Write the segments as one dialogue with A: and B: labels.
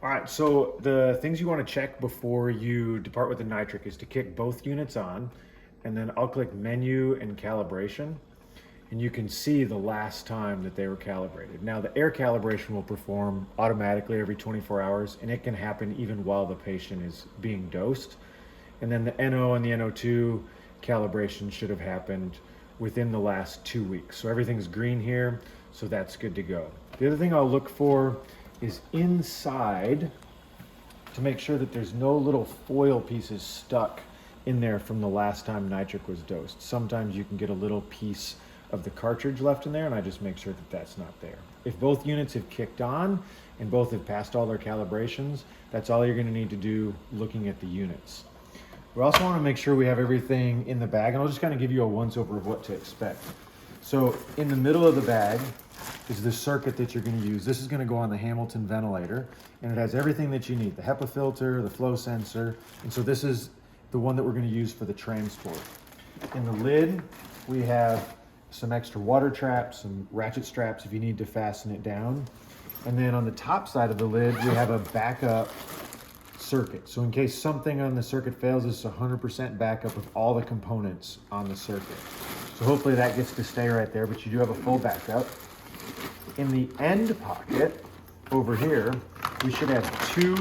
A: All right, so the things you want to check before you depart with the Nitric is to kick both units on, and then I'll click menu and calibration, and you can see the last time that they were calibrated. Now the air calibration will perform automatically every 24 hours, and it can happen even while the patient is being dosed. And then the NO and the NO2 calibration should have happened within the last 2 weeks. So everything's green here, so that's good to go. The other thing I'll look for is inside to make sure that there's no little foil pieces stuck in there from the last time Nitric was dosed. Sometimes you can get a little piece of the cartridge left in there, and I just make sure that that's not there. If both units have kicked on and both have passed all their calibrations, that's all you're going to need to do looking at the units. We also want to make sure we have everything in the bag, and I'll just kind of give you a once over of what to expect. So in the middle of the bag is the circuit that you're going to use. This is going to go on the Hamilton ventilator, and it has everything that you need: the HEPA filter, the flow sensor, and so this is the one that we're going to use for the transport. In the lid, we have some extra water traps, some ratchet straps if you need to fasten it down. And then on the top side of the lid, we have a backup circuit. So in case something on the circuit fails, it's 100% backup of all the components on the circuit. So hopefully that gets to stay right there, but you do have a full backup. In the end pocket over here, we should have 2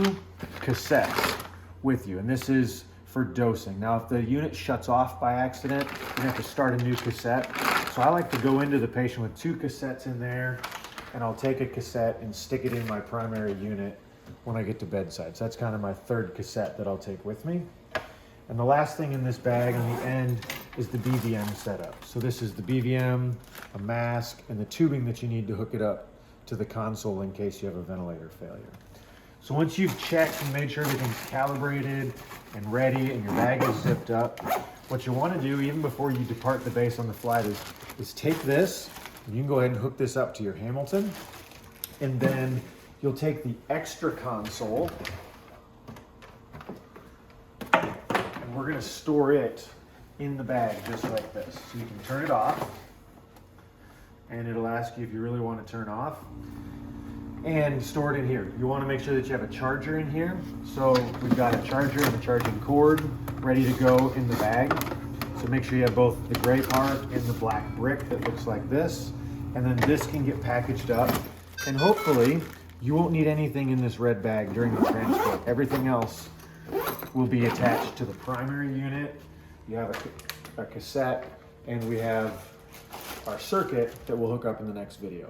A: cassettes with you, and this is for dosing. Now, if the unit shuts off by accident, you have to start a new cassette. So I like to go into the patient with 2 cassettes in there, and I'll take a cassette and stick it in my primary unit when I get to bedside. So that's kind of my 3rd cassette that I'll take with me. And the last thing in this bag on the end is the BVM setup. So this is the BVM, a mask, and the tubing that you need to hook it up to the console in case you have a ventilator failure. So once you've checked and made sure everything's calibrated and ready and your bag is zipped up, what you want to do even before you depart the base on the flight is take this, and you can go ahead and hook this up to your Hamilton, and then you'll take the extra console, and we're going to store it in the bag just like this. So you can turn it off, and it'll ask you if you really want to turn off, and store it in here. You want to make sure that you have a charger in here. So we've got a charger and a charging cord ready to go in the bag. So make sure you have both the gray part and the black brick that looks like this. And then this can get packaged up. And hopefully you won't need anything in this red bag during the transport. Everything else will be attached to the primary unit. You have a cassette, and we have our circuit that we'll hook up in the next video.